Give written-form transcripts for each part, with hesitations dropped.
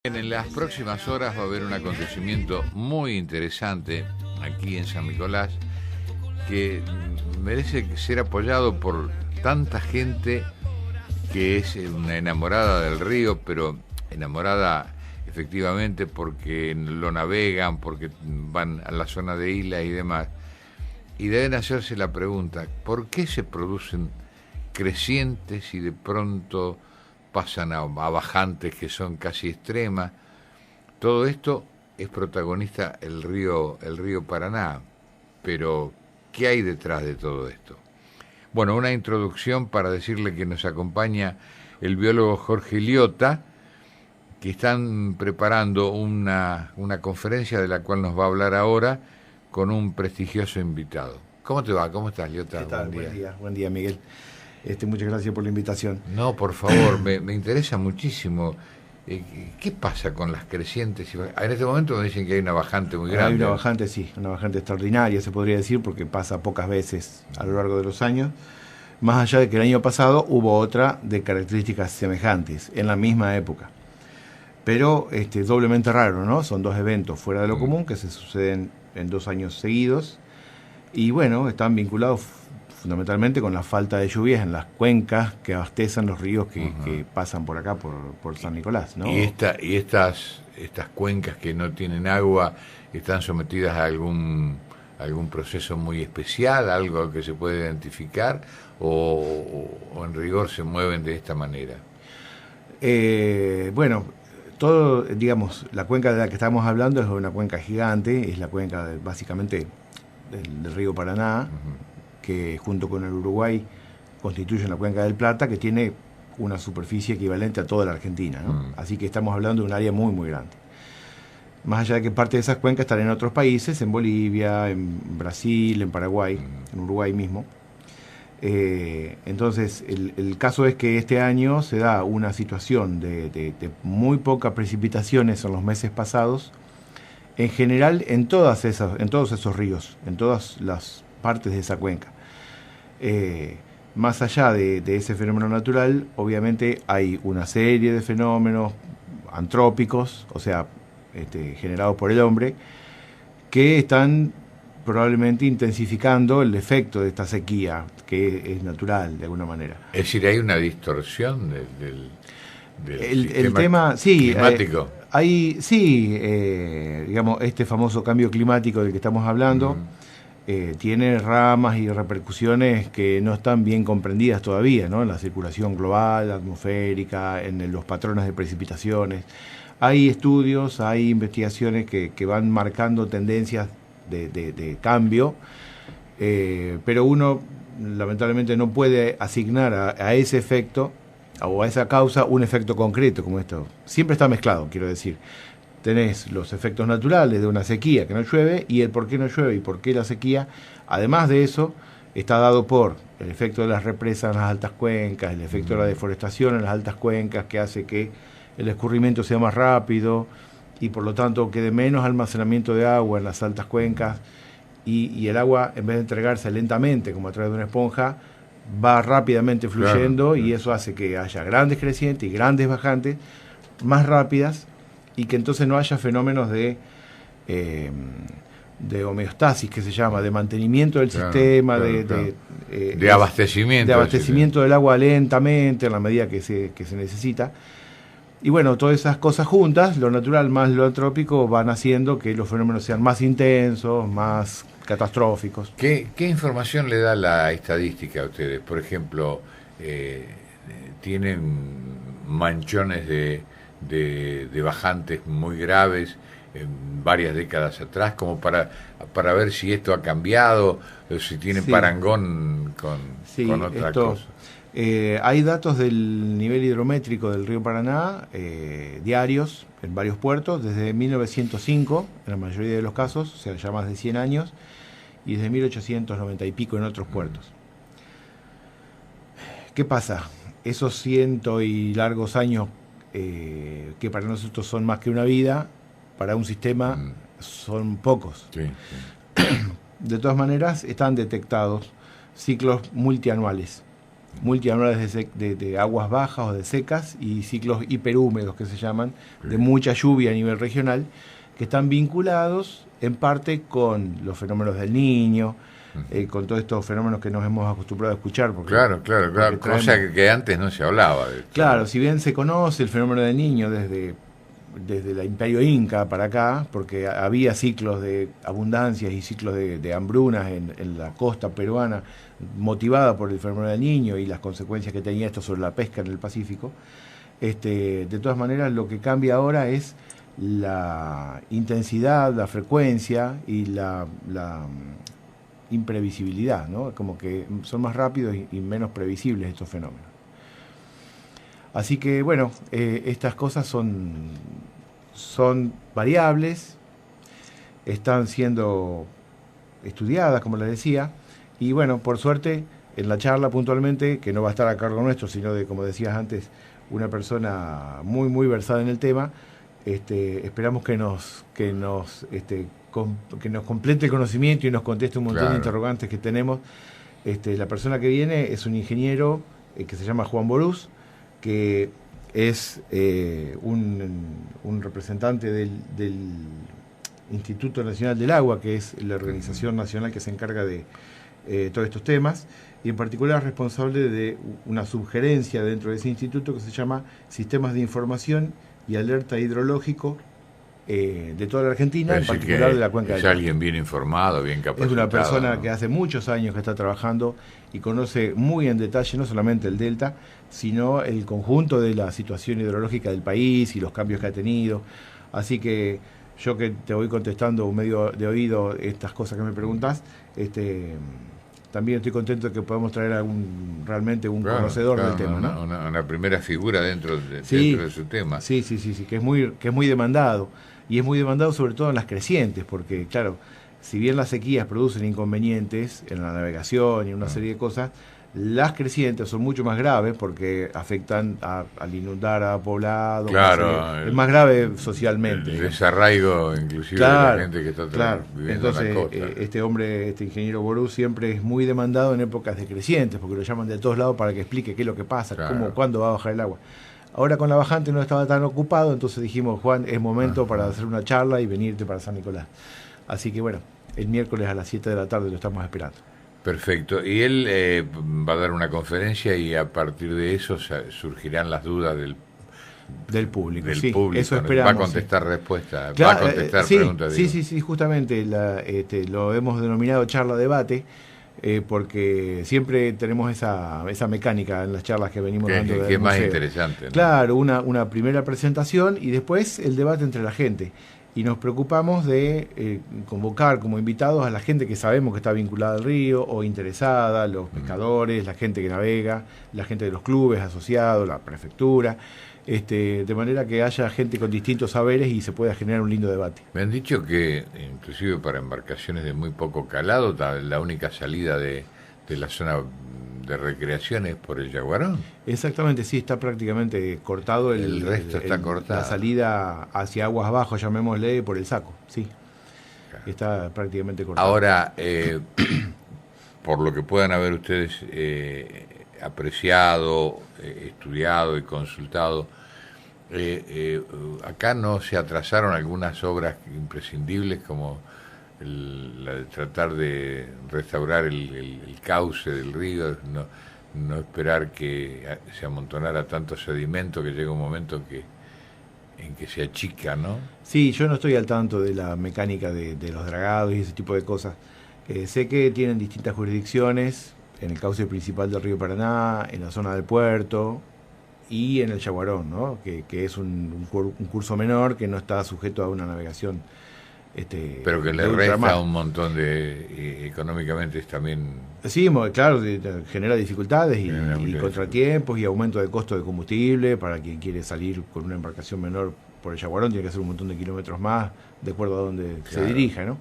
En las próximas horas va a haber un acontecimiento muy interesante aquí en San Nicolás que merece ser apoyado por tanta gente que es una enamorada del río, pero enamorada efectivamente porque lo navegan, porque van a la zona de islas y demás, y deben hacerse la pregunta: ¿por qué se producen crecientes y de pronto pasan a bajantes que son casi extremas? Todo esto es protagonista el río Paraná, pero ¿qué hay detrás de todo esto? Bueno, una introducción para decirle que nos acompaña el biólogo Jorge Iliota, que están preparando una conferencia de la cual nos va a hablar ahora con un prestigioso invitado. ¿Cómo te va? ¿Cómo estás, Iliota? ¿Qué tal? Buen día, Miguel. Muchas gracias por la invitación. No, por favor, me interesa muchísimo. ¿Qué pasa con las crecientes? En este momento me dicen que hay una bajante muy grande. Hay una bajante, sí, una bajante extraordinaria, se podría decir, porque pasa pocas veces a lo largo de los años. Más allá de que el año pasado hubo otra de características semejantes, en la misma época. Pero doblemente raro, ¿no? Son dos eventos fuera de lo común que se suceden en 2 años seguidos. Y bueno, están vinculados fundamentalmente con la falta de lluvias en las cuencas que abastecen los ríos que pasan por acá, por San Nicolás, ¿no? Y estas cuencas que no tienen agua están sometidas a algún proceso muy especial, algo que se puede identificar, o en rigor se mueven de esta manera. Bueno, todo, digamos, la cuenca de la que estamos hablando es una cuenca gigante, es la cuenca básicamente del río Paraná, que junto con el Uruguay constituye la cuenca del Plata, que tiene una superficie equivalente a toda la Argentina, ¿no? Así que estamos hablando de un área muy, muy grande. Más allá de que parte de esas cuencas están en otros países, en Bolivia, en Brasil, en Paraguay, en Uruguay mismo. Entonces, el caso es que este año se da una situación de muy pocas precipitaciones en los meses pasados, en general en todos esos ríos, en todas las partes de esa cuenca. Más allá de ese fenómeno natural, obviamente hay una serie de fenómenos antrópicos, o sea, generados por el hombre, que están probablemente intensificando el efecto de esta sequía, que es natural de alguna manera. Es decir, hay una distorsión el tema climático. Digamos, este famoso cambio climático del que estamos hablando, tiene ramas y repercusiones que no están bien comprendidas todavía, ¿no? En la circulación global, atmosférica, en los patrones de precipitaciones. Hay estudios, hay investigaciones que van marcando tendencias de cambio, pero uno lamentablemente no puede asignar a ese efecto o a esa causa un efecto concreto como esto. Siempre está mezclado, quiero decir. Tenés los efectos naturales de una sequía que no llueve, y el por qué no llueve y por qué la sequía, además de eso, está dado por el efecto de las represas en las altas cuencas, el efecto de la deforestación en las altas cuencas, que hace que el escurrimiento sea más rápido y por lo tanto quede menos almacenamiento de agua en las altas cuencas, y el agua, en vez de entregarse lentamente como a través de una esponja, va rápidamente fluyendo, claro. Y eso hace que haya grandes crecientes y grandes bajantes más rápidas, y que entonces no haya fenómenos de homeostasis, que se llama, de mantenimiento del sistema, de abastecimiento. De abastecimiento del agua lentamente, en la medida que se necesita. Y bueno, todas esas cosas juntas, lo natural más lo antrópico, van haciendo que los fenómenos sean más intensos, más catastróficos. ¿Qué información le da la estadística a ustedes? Por ejemplo, ¿tienen manchones de bajantes muy graves en varias décadas atrás, como para ver si esto ha cambiado, o si tiene parangón con otra cosa? Hay datos del nivel hidrométrico del río Paraná, diarios, en varios puertos, desde 1905, en la mayoría de los casos, o sea, ya más de 100 años, y desde 1890 y pico en otros puertos. ¿Qué pasa? Esos cientos y largos años, que para nosotros son más que una vida, para un sistema son pocos. Sí. De todas maneras, están detectados ciclos multianuales. multianuales de aguas bajas o de secas y ciclos hiperhúmedos que se llaman, de mucha lluvia a nivel regional, que están vinculados en parte con los fenómenos del Niño, con todos estos fenómenos que nos hemos acostumbrado a escuchar. Claro, cosa que antes no se hablaba de esto. Claro, si bien se conoce el fenómeno del Niño desde el Imperio Inca para acá, porque había ciclos de abundancias y ciclos de hambrunas en la costa peruana, motivada por el fenómeno del Niño y las consecuencias que tenía esto sobre la pesca en el Pacífico. De todas maneras, lo que cambia ahora es la intensidad, la frecuencia y la imprevisibilidad, ¿no? Como que son más rápidos y menos previsibles estos fenómenos. Así que, bueno, estas cosas son variables, están siendo estudiadas, como les decía, y bueno, por suerte, en la charla puntualmente, que no va a estar a cargo nuestro, sino de, como decías antes, una persona muy, muy versada en el tema, esperamos que nos complete el conocimiento y nos conteste un montón de interrogantes que tenemos. La persona que viene es un ingeniero que se llama Juan Borús, que es un representante del Instituto Nacional del Agua, que es la organización nacional que se encarga de todos estos temas, y en particular es responsable de una subgerencia dentro de ese instituto que se llama Sistemas de Información y Alerta Hidrológico de toda la Argentina, en particular de la cuenca del Río. Es alguien bien informado, bien capacitado. Es una persona, ¿no?, que hace muchos años que está trabajando y conoce muy en detalle no solamente el delta, sino el conjunto de la situación hidrológica del país y los cambios que ha tenido. Así que yo, que te voy contestando un medio de oído estas cosas que me preguntás, también estoy contento de que podamos traer a realmente un conocedor del tema, ¿no? Una primera figura dentro de su tema. Sí, que es muy demandado. Y es muy demandado sobre todo en las crecientes, porque claro, si bien las sequías producen inconvenientes en la navegación y una serie de cosas, las crecientes son mucho más graves porque afectan al inundar a poblado. Claro. Es más grave socialmente. El desarraigo inclusive de la gente que está viviendo en la costa. Este ingeniero Ború siempre es muy demandado en épocas de crecientes, porque lo llaman de todos lados para que explique qué es lo que pasa, cuándo va a bajar el agua. Ahora con la bajante no estaba tan ocupado, entonces dijimos, Juan, es momento para hacer una charla y venirte para San Nicolás. Así que bueno, el miércoles a las 7 de la tarde lo estamos esperando. Perfecto. Y él va a dar una conferencia y a partir de eso surgirán las dudas del público. Eso esperamos. Va a contestar respuestas, va a contestar preguntas. Sí, justamente lo hemos denominado charla-debate. Porque siempre tenemos esa mecánica en las charlas que venimos dando. Que es más interesante, ¿no? Claro, una primera presentación y después el debate entre la gente. Y nos preocupamos de convocar como invitados a la gente que sabemos que está vinculada al río o interesada, los pescadores, la gente que navega, la gente de los clubes asociados, la prefectura, de manera que haya gente con distintos saberes y se pueda generar un lindo debate. Me han dicho que inclusive para embarcaciones de muy poco calado, la única salida de la zona de recreación es por el Yaguarón. Exactamente, sí, está prácticamente cortado. El resto está cortado. La salida hacia aguas abajo, llamémosle, por el Saco, sí. Claro. Está prácticamente cortado. Ahora, por lo que puedan haber ustedes apreciado, estudiado y consultado, acá no se atrasaron algunas obras imprescindibles como la de tratar de restaurar el cauce del río, no esperar que se amontonara tanto sedimento que llega un momento en que se achica, ¿no? Sí, yo no estoy al tanto de la mecánica de los dragados y ese tipo de cosas. Sé que tienen distintas jurisdicciones en el cauce principal del río Paraná, en la zona del puerto y en el Yaguarón, ¿no? Que es un curso menor que no está sujeto a una navegación. Pero que le resta un montón de económicamente también. Sí, claro, genera dificultades y contratiempos y aumento de costo de combustible para quien quiere salir con una embarcación menor por el Yaguarón, tiene que hacer un montón de kilómetros más de acuerdo a donde se dirija, ¿no?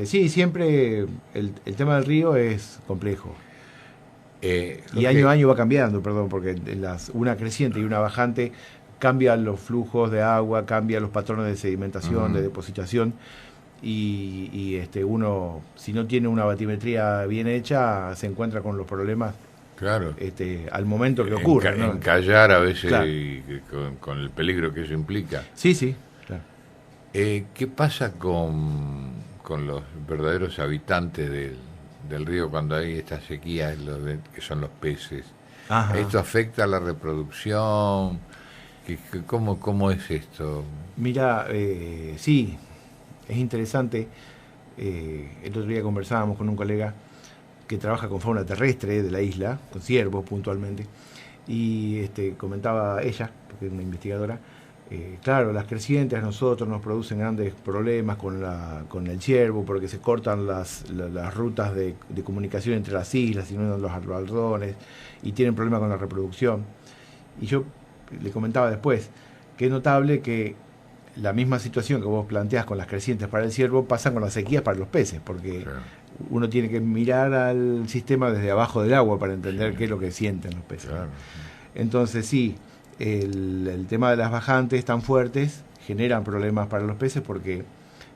Sí, siempre el tema del río es complejo. Y año a año va cambiando, porque una creciente y una bajante cambian los flujos de agua, cambian los patrones de sedimentación, de depositación, y uno, si no tiene una batimetría bien hecha, se encuentra con los problemas Claro. Al momento que ocurre, ¿no? Encallar a veces, Claro. con el peligro que eso implica. Sí, sí, claro. ¿Qué pasa con los verdaderos habitantes del río cuando hay estas sequías, que son los peces? Ajá. ¿Esto afecta a la reproducción? ¿Cómo es esto? Mira, sí, es interesante. El otro día conversábamos con un colega que trabaja con fauna terrestre de la isla, con ciervos puntualmente, y comentaba ella, porque es una investigadora, claro, las crecientes a nosotros nos producen grandes problemas con el ciervo, porque se cortan las rutas de comunicación entre las islas, y no los albardones, y tienen problemas con la reproducción. Y yo le comentaba después que es notable que la misma situación que vos planteás con las crecientes para el ciervo pasa con las sequías para los peces, porque Claro. uno tiene que mirar al sistema desde abajo del agua para entender qué es lo que sienten los peces. Claro. Entonces sí, el tema de las bajantes tan fuertes generan problemas para los peces porque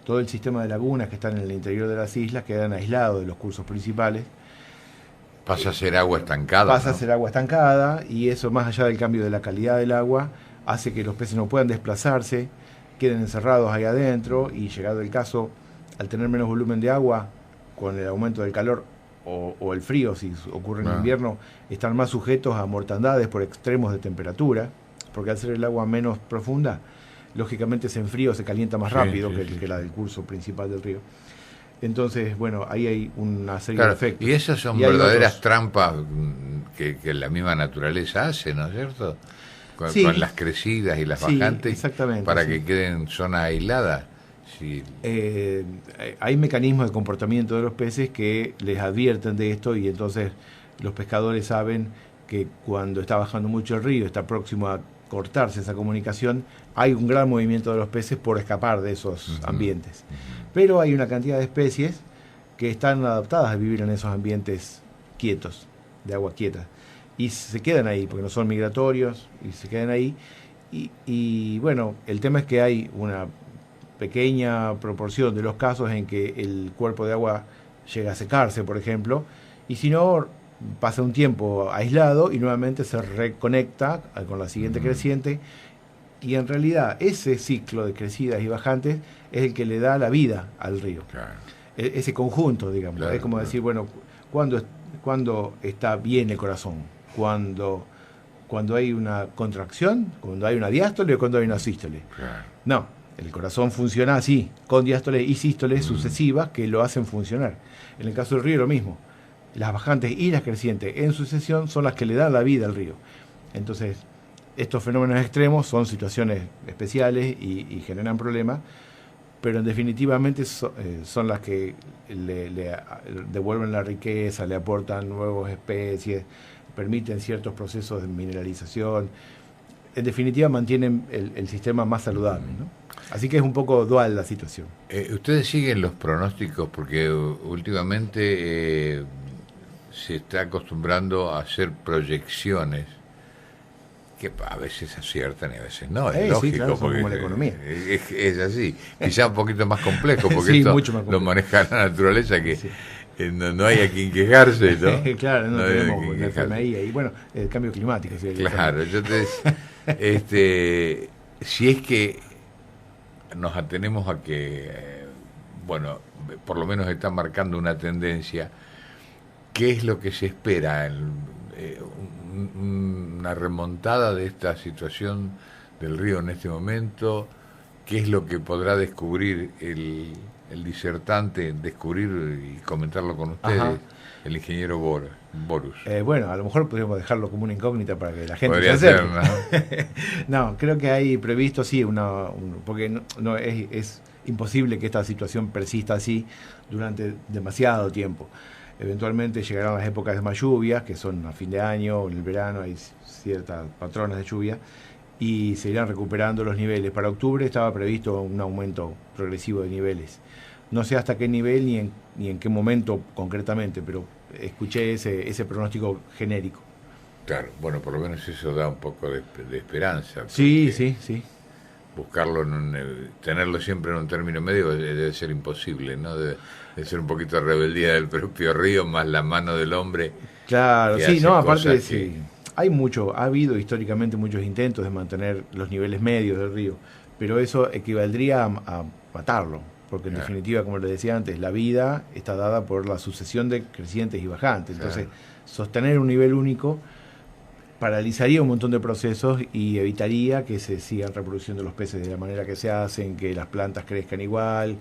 todo el sistema de lagunas que están en el interior de las islas quedan aislados de los cursos principales. Pasa a ser agua estancada. Pasa ¿no? a ser agua estancada, y eso, más allá del cambio de la calidad del agua, hace que los peces no puedan desplazarse, queden encerrados ahí adentro, y llegado el caso, al tener menos volumen de agua, con el aumento del calor o el frío, si ocurre en invierno, están más sujetos a mortandades por extremos de temperatura, porque al ser el agua menos profunda, lógicamente ese enfrío se calienta más rápido que la del curso principal del río. Entonces, bueno, ahí hay una serie de efectos. Y esas son verdaderas trampas que la misma naturaleza hace, ¿no es cierto? Con las crecidas y las bajantes, exactamente, para que queden zonas aisladas. Sí. Hay mecanismos de comportamiento de los peces que les advierten de esto, y entonces los pescadores saben que cuando está bajando mucho el río, está próximo a cortarse esa comunicación, hay un gran movimiento de los peces por escapar de esos ambientes. Pero hay una cantidad de especies que están adaptadas a vivir en esos ambientes quietos, de agua quieta, y se quedan ahí porque no son migratorios, y se quedan ahí. Y bueno, el tema es que hay una pequeña proporción de los casos en que el cuerpo de agua llega a secarse, por ejemplo, y si no, pasa un tiempo aislado y nuevamente se reconecta con la siguiente creciente, y en realidad ese ciclo de crecidas y bajantes es el que le da la vida al río. Claro. Ese conjunto, digamos. Claro, es como decir, bueno, ¿cuándo está bien el corazón? Cuando hay una contracción, cuando hay una diástole o cuando hay una sístole. Claro. No, el corazón funciona así, con diástoles y sístoles sucesivas que lo hacen funcionar. En el caso del río lo mismo. Las bajantes y las crecientes en sucesión son las que le dan la vida al río. Entonces, estos fenómenos extremos son situaciones especiales y generan problemas, pero definitivamente son las que le devuelven la riqueza, le aportan nuevas especies, permiten ciertos procesos de mineralización. En definitiva, mantienen el sistema más saludable, ¿no? Así que es un poco dual la situación. Ustedes siguen los pronósticos porque últimamente se está acostumbrando a hacer proyecciones que a veces aciertan y a veces no, es lógico, sí, claro, porque como la economía. Es así, quizá un poquito más complejo, porque Sí, esto mucho más complejo. lo maneja la naturaleza, que no hay a quien quejarse, ¿no? Claro, no hay a tenemos quien la quejarse. FMI ahí. Bueno, el cambio climático. Sí, Claro, entonces, si es que nos atenemos a que, bueno, por lo menos está marcando una tendencia, ¿qué es lo que se espera? Una remontada de esta situación del río en este momento. ¿Qué es lo que podrá descubrir el disertante, descubrir y comentarlo con ustedes? Ajá. El ingeniero Borus? Bueno, a lo mejor podríamos dejarlo como una incógnita para que la gente Podría se ser, acerque. No, creo que hay previsto, sí, porque no es imposible que esta situación persista así durante demasiado tiempo. Eventualmente llegarán las épocas de más lluvias, que son a fin de año, en el verano hay ciertas patrones de lluvia, y se irán recuperando los niveles. Para octubre estaba previsto un aumento progresivo de niveles. No sé hasta qué nivel ni en qué momento concretamente, pero escuché ese pronóstico genérico. Claro, bueno, por lo menos eso da un poco de esperanza. Sí. buscarlo, tenerlo siempre en un término medio debe ser imposible, ¿no? Debe ser un poquito de rebeldía del propio río, más la mano del hombre Claro, que sí, hace no, aparte de cosas que... sí, ha habido históricamente muchos intentos de mantener los niveles medios del río, pero eso equivaldría a matarlo, porque en Claro, definitiva, como les decía antes, la vida está dada por la sucesión de crecientes y bajantes. Entonces, claro. sostener un nivel único paralizaría un montón de procesos y evitaría que se sigan reproduciendo los peces de la manera que se hacen, que las plantas crezcan igual.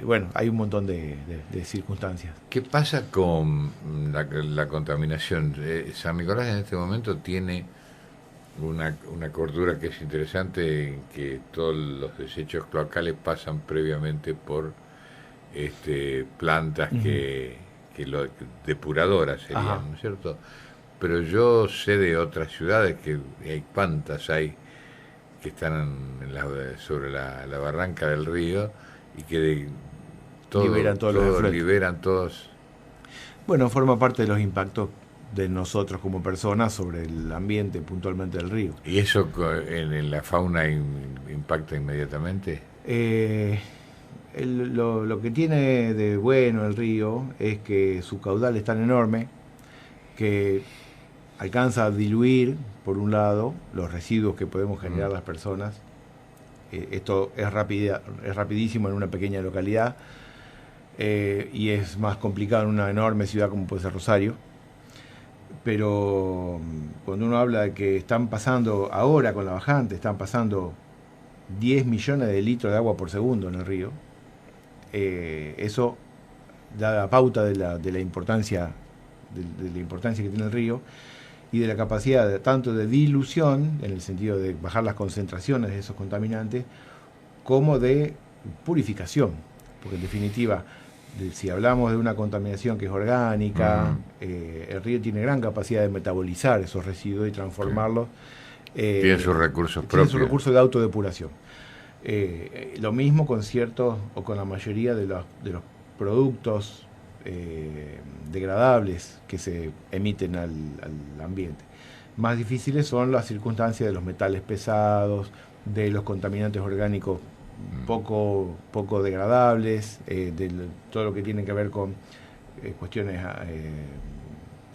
Bueno, hay un montón de circunstancias. ¿Qué pasa con la contaminación? San Nicolás en este momento tiene una cordura que es interesante, en que todos los desechos cloacales pasan previamente por plantas Ujú. depuradoras Ajá. serían, ¿no es cierto? Pero yo sé de otras ciudades que hay cuantas hay que están sobre la barranca del río y que Liberan todos los todo efluentes. liberan todos. Bueno, forma parte de los impactos de nosotros como personas sobre el ambiente, puntualmente del río. ¿Y eso en la fauna impacta inmediatamente? Eh, lo que tiene de bueno el río es que su caudal es tan enorme que alcanza a diluir, por un lado, los residuos que podemos Mm, generar las personas. Esto es rapidísimo en una pequeña localidad, y es más complicado en una enorme ciudad como puede ser Rosario. Pero cuando uno habla de que están pasando, ahora con la bajante, están pasando 10 millones de litros de agua por segundo en el río, eso da la pauta de la importancia de la importancia que tiene el río y de la capacidad tanto de dilución, en el sentido de bajar las concentraciones de esos contaminantes, como de purificación, porque en definitiva, si hablamos de una contaminación que es orgánica, mm, el río tiene gran capacidad de metabolizar esos residuos y sí. transformarlos. Tiene sus recursos Tiene su propios. recurso de autodepuración. Lo mismo con ciertos o con la mayoría de los productos degradables que se emiten al ambiente. Más difíciles son las circunstancias de los metales pesados, de los contaminantes orgánicos Mm, poco degradables, todo lo que tiene que ver con cuestiones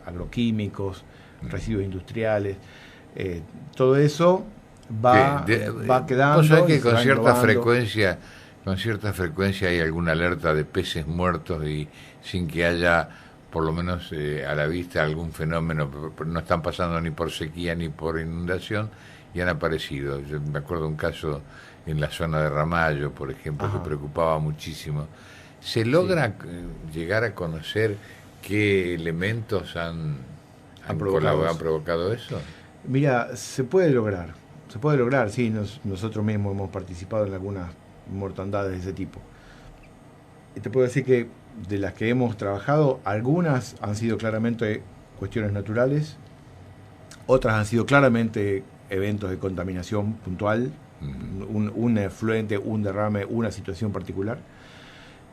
agroquímicos, mm. residuos industriales. Todo eso Que va vos sabés quedando y que se va englobando. con cierta frecuencia hay alguna alerta de peces muertos y sin que haya, por lo menos a la vista, algún fenómeno. No están pasando ni por sequía ni por inundación y han aparecido. Yo me acuerdo de un caso en la zona de Ramallo, por ejemplo, que Ajá, preocupaba muchísimo. ¿Se sí, logra llegar a conocer qué elementos han provocado han eso. provocado eso? Mira, se puede lograr, sí, nosotros mismos hemos participado en algunas mortandades de ese tipo. Y te puedo decir que de las que hemos trabajado, algunas han sido claramente cuestiones naturales, otras han sido claramente eventos de contaminación puntual, Mm, un efluente, un derrame, una situación particular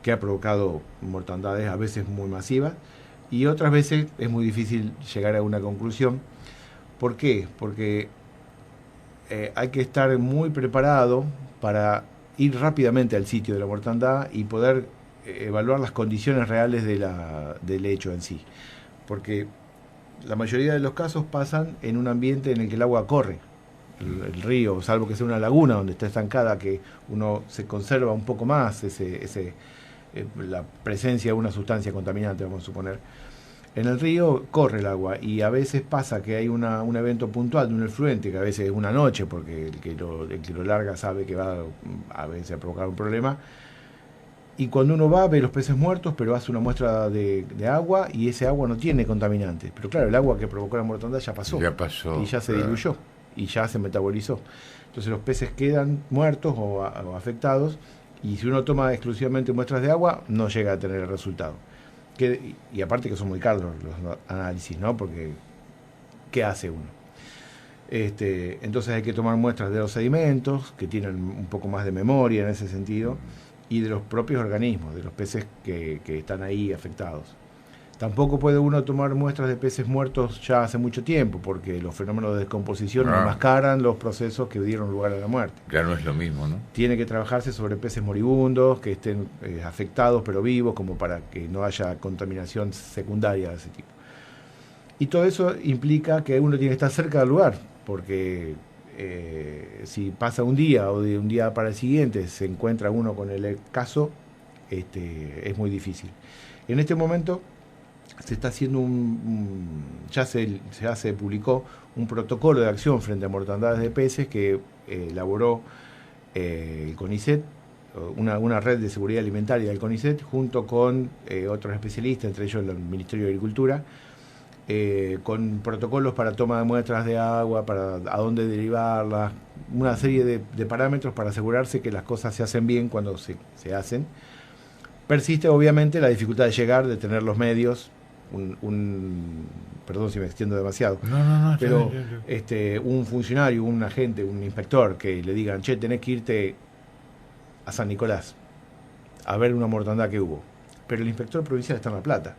que ha provocado mortandades a veces muy masivas y otras veces es muy difícil llegar a una conclusión. ¿Por qué? Porque hay que estar muy preparado para ir rápidamente al sitio de la mortandad y poder evaluar las condiciones reales del hecho en sí. Porque la mayoría de los casos pasan en un ambiente en el que el agua corre, mm. el río, salvo que sea una laguna donde está estancada, que uno se conserva un poco más la presencia de una sustancia contaminante, vamos a suponer. En el río corre el agua y a veces pasa que hay un evento puntual de un efluente, que a veces es una noche, porque el que lo larga sabe que va a veces a provocar un problema. Y cuando uno va, ve los peces muertos, pero hace una muestra de agua y ese agua no tiene contaminantes. Pero claro, el agua que provocó la mortandad ya pasó Ya y pasó, ya se claro. diluyó y ya se metabolizó. Entonces los peces quedan muertos o afectados y si uno toma exclusivamente muestras de agua, no llega a tener el resultado. Y aparte que son muy caros los análisis, ¿no? Porque, ¿qué hace uno? Entonces hay que tomar muestras de los sedimentos, que tienen un poco más de memoria en ese sentido, Mm, y de los propios organismos, de los peces que están ahí afectados. Tampoco puede uno tomar muestras de peces muertos ya hace mucho tiempo, porque los fenómenos de descomposición enmascaran los procesos que dieron lugar a la muerte. Ya no es lo mismo, ¿no? Tiene que trabajarse sobre peces moribundos, que estén afectados pero vivos, como para que no haya contaminación secundaria de ese tipo. Y todo eso implica que uno tiene que estar cerca del lugar, porque si pasa un día o de un día para el siguiente se encuentra uno con el caso, es muy difícil. En este momento se está haciendo se publicó un protocolo de acción frente a mortandades de peces que elaboró el CONICET, una red de seguridad alimentaria del CONICET, junto con otros especialistas, entre ellos el Ministerio de Agricultura, con protocolos para toma de muestras de agua, para a dónde derivarlas, una serie de parámetros para asegurarse que las cosas se hacen bien cuando se hacen. Persiste obviamente la dificultad de llegar, de tener los medios, perdón si me extiendo demasiado, pero un funcionario, un agente, un inspector que le digan, che, tenés que irte a San Nicolás a ver una mortandad que hubo, pero el inspector provincial está en La Plata.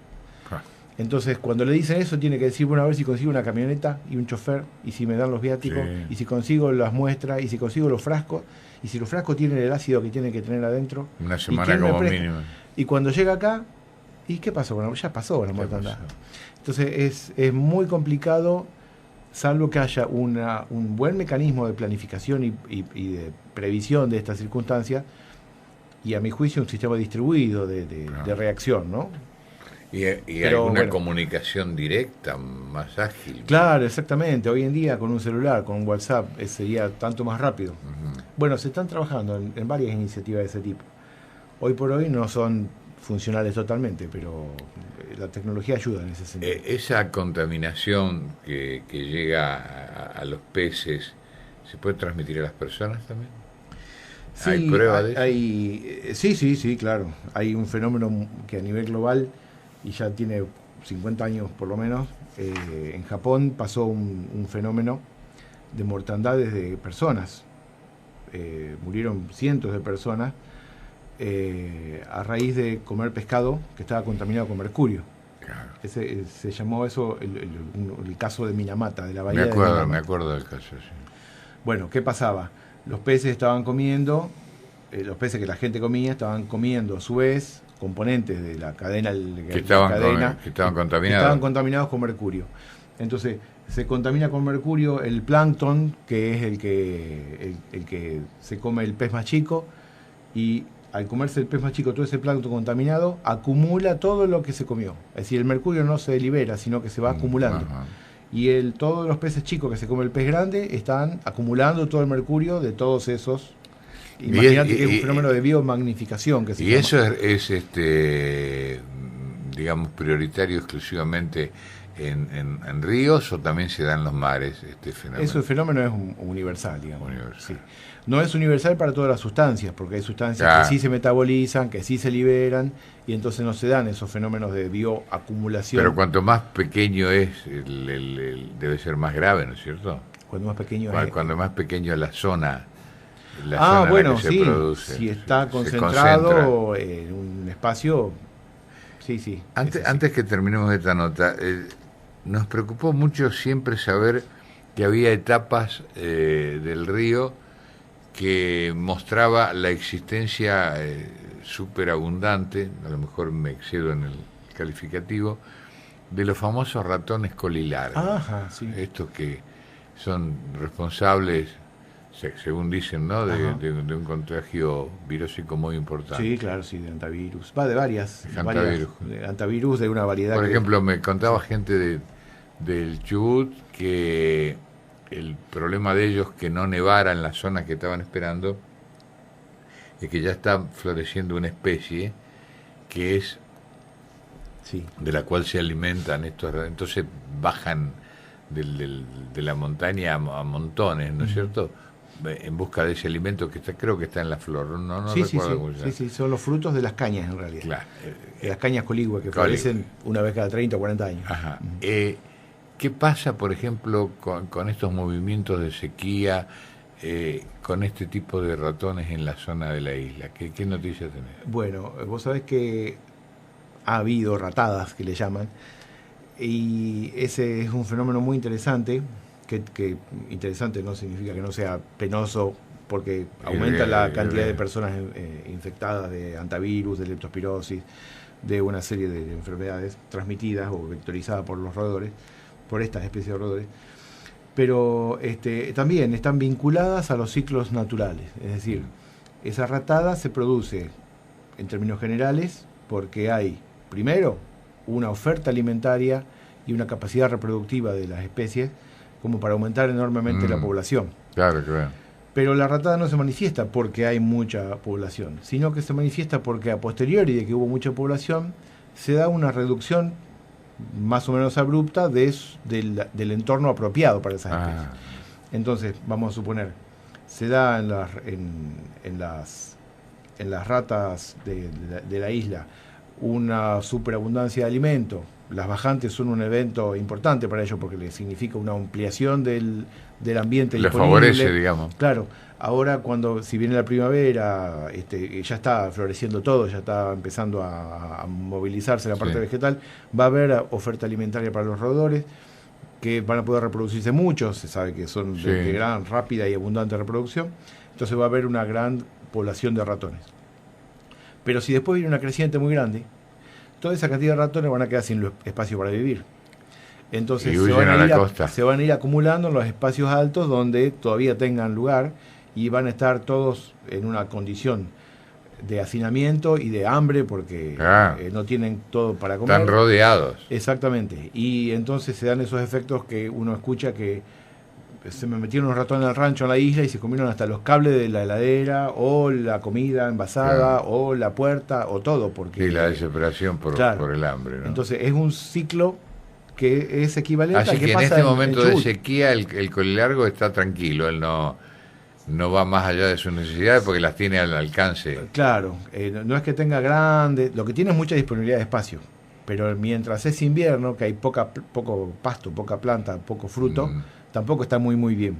Entonces, cuando le dicen eso, tiene que decir, bueno, a ver si consigo una camioneta y un chofer, y si me dan los viáticos, y si consigo las muestras, y si consigo los frascos, y si los frascos tienen el ácido que tienen que tener adentro. Una semana como mínimo. Y cuando llega acá, ¿y qué pasó? Ya pasó la mortandad. Entonces, es muy complicado, salvo que haya un buen mecanismo de planificación y de previsión de estas circunstancias, y a mi juicio un sistema distribuido de reacción, ¿no? Y alguna comunicación directa, más ágil. Claro, exactamente. Hoy en día con un celular, con un WhatsApp, sería tanto más rápido. Bueno, se están trabajando en varias iniciativas de ese tipo. Hoy por hoy no son funcionales totalmente, pero la tecnología ayuda en ese sentido. Esa contaminación que llega a los peces, ¿se puede transmitir a las personas también? Sí, ¿Hay pruebas de eso? Sí, claro. Hay un fenómeno que a nivel global, y ya tiene 50 años por lo menos, en Japón pasó un fenómeno de mortandades de personas. Murieron cientos de personas a raíz de comer pescado que estaba contaminado con mercurio. Claro. Se llamó eso el caso de Minamata, de la bahía de Minamata. Me acuerdo del caso, sí. Bueno, ¿qué pasaba? Los peces estaban comiendo, los peces que la gente comía estaban comiendo a su vez componentes de la cadena que estaban contaminados con mercurio. Entonces se contamina con mercurio el plancton, que es el que se come el pez más chico, y al comerse el pez más chico, todo ese plancton contaminado acumula todo lo que se comió. Es decir, el mercurio no se libera, sino que se va acumulando. Y todos los peces chicos que se come el pez grande están acumulando todo el mercurio de todos esos. Imagínate que es un fenómeno de biomagnificación que se llama. Eso es digamos, prioritario exclusivamente en ríos, o también se da en los mares este fenómeno. Ese fenómeno es universal, digamos. Sí. No es universal para todas las sustancias, porque hay sustancias que sí se metabolizan, que sí se liberan, y entonces no se dan esos fenómenos de bioacumulación. Pero cuanto más pequeño es, debe ser más grave, ¿no es cierto? Cuando más pequeño cuando más pequeño es la zona. Bueno, sí, produce, si está concentrado en un espacio, sí. Antes que terminemos esta nota, nos preocupó mucho siempre saber que había etapas del río que mostraba la existencia superabundante, a lo mejor me excedo en el calificativo, de los famosos ratones colilares. Sí. Estos que son responsables, según dicen, ¿no? De un contagio virósico muy importante. Sí, claro, sí, de antivirus. De varias. De antivirus de una variedad. Por ejemplo, me contaba gente del Chubut que el problema de ellos que no nevara en las zonas que estaban esperando es que ya está floreciendo una especie que es de la cual se alimentan estos, entonces bajan de la montaña a montones, ¿no es cierto?, en busca de ese alimento que creo que está en la flor, no recuerdo cómo se llama. Sí, son los frutos de las cañas en realidad. Claro. Las cañas coligüe que florecen una vez cada 30 o 40 años. Ajá. ¿Qué pasa, por ejemplo, con estos movimientos de sequía, con este tipo de ratones en la zona de la isla? ¿Qué noticias tenés? Bueno, vos sabés que ha habido ratadas, que le llaman, y ese es un fenómeno muy interesante, que interesante no significa que no sea penoso, porque aumenta la cantidad de personas infectadas de hantavirus, de leptospirosis, de una serie de enfermedades transmitidas o vectorizadas por los roedores, por estas especies de roedores, pero también están vinculadas a los ciclos naturales, es decir, esa ratada se produce, en términos generales, porque hay, primero, una oferta alimentaria y una capacidad reproductiva de las especies como para aumentar enormemente la población. Claro, claro. Pero la ratada no se manifiesta porque hay mucha población, sino que se manifiesta porque a posteriori de que hubo mucha población, se da una reducción más o menos abrupta del entorno apropiado para esas especies. Entonces, vamos a suponer, se da en las ratas de la isla una superabundancia de alimento. Las bajantes son un evento importante para ellos porque les significa una ampliación del ambiente les disponible. Favorece, digamos. Claro, ahora si viene la primavera, ya está floreciendo todo, ya está empezando a movilizarse la parte vegetal, va a haber oferta alimentaria para los roedores, que van a poder reproducirse mucho, se sabe que son de gran, rápida y abundante reproducción, entonces va a haber una gran población de ratones. Pero si después viene una creciente muy grande, toda esa cantidad de ratones van a quedar sin espacio para vivir. Entonces se van a ir acumulando en los espacios altos donde todavía tengan lugar y van a estar todos en una condición de hacinamiento y de hambre porque no tienen todo para comer. Están rodeados. Exactamente. Y entonces se dan esos efectos que uno escucha que se me metieron unos ratones al rancho en la isla y se comieron hasta los cables de la heladera o la comida envasada o la puerta o todo. Porque, la desesperación por el hambre, ¿no? Entonces es un ciclo que es equivalente Así al que en pasa este momento de Chubut. sequía el colilargo está tranquilo, él no va más allá de sus necesidades porque las tiene al alcance. Claro, no es que tenga grande, lo que tiene es mucha disponibilidad de espacio, pero mientras es invierno, que hay poco pasto, poca planta, poco fruto, tampoco está muy bien.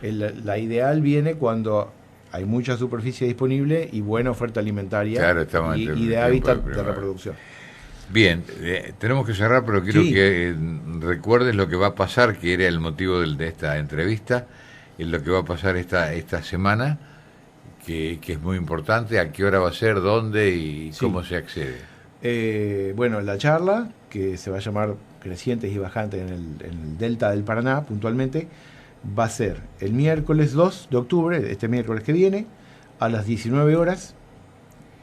La ideal viene cuando hay mucha superficie disponible y buena oferta alimentaria y de hábitat de reproducción. Bien, tenemos que cerrar, pero quiero que recuerdes lo que va a pasar, que era el motivo de esta entrevista, lo que va a pasar esta semana, que es muy importante, a qué hora va a ser, dónde y cómo se accede. Bueno, la charla, que se va a llamar Crecientes y Bajantes en el Delta del Paraná, puntualmente, va a ser el miércoles 2 de octubre, este miércoles que viene, a las 19 horas,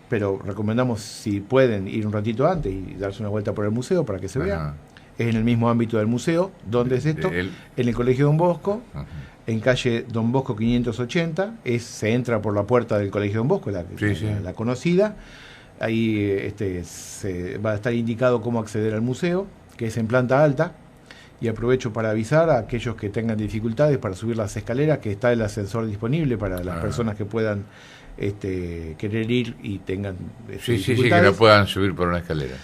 pero recomendamos, si pueden, ir un ratito antes y darse una vuelta por el museo para que se vea. Es en el mismo ámbito del museo. ¿Dónde es esto? En el Colegio Don Bosco, en calle Don Bosco 580. Se entra por la puerta del Colegio Don Bosco, la conocida. Ahí se va a estar indicado cómo acceder al museo, que es en planta alta. Y aprovecho para avisar a aquellos que tengan dificultades para subir las escaleras, que está el ascensor disponible para las personas que puedan querer ir y tengan dificultades. Que no puedan subir por una escalera.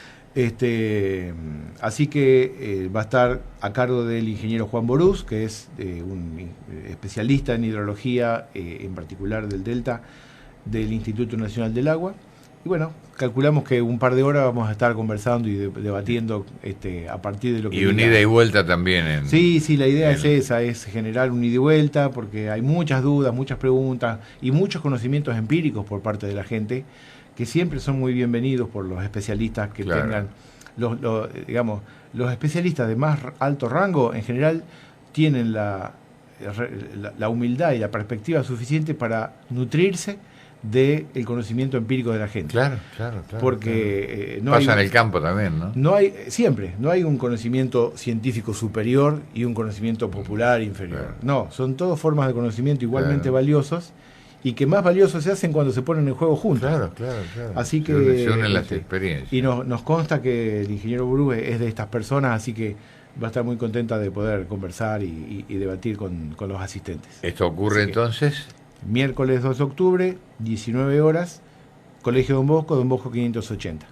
Así que va a estar a cargo del ingeniero Juan Borús, que es un especialista en hidrología, en particular del Delta, del Instituto Nacional del Agua. Y bueno, calculamos que un par de horas vamos a estar conversando y debatiendo a partir de lo que... Y un ida y vuelta también. Sí, la idea es esa, es generar un ida y vuelta, porque hay muchas dudas, muchas preguntas y muchos conocimientos empíricos por parte de la gente, que siempre son muy bienvenidos por los especialistas que tengan... Los especialistas de más alto rango, en general, tienen la humildad y la perspectiva suficiente para nutrirse del conocimiento empírico de la gente. Claro. Porque no pasa en el campo también, ¿no? No hay un conocimiento científico superior y un conocimiento popular inferior. No, son todas formas de conocimiento igualmente valiosas y que más valiosos se hacen cuando se ponen en juego juntos. Claro. Así que se unen las experiencias. Y nos consta que el ingeniero Borús es de estas personas, así que va a estar muy contenta de poder conversar y debatir con los asistentes. ¿Esto ocurre entonces? Miércoles 2 de octubre, 19 horas, Colegio Don Bosco 580.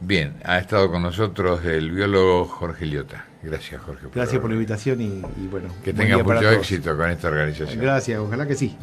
Bien, ha estado con nosotros el biólogo Jorge Liotta. Gracias, Jorge. Gracias por la invitación y bueno. Que tenga mucho éxito con esta organización. Gracias, ojalá que sí.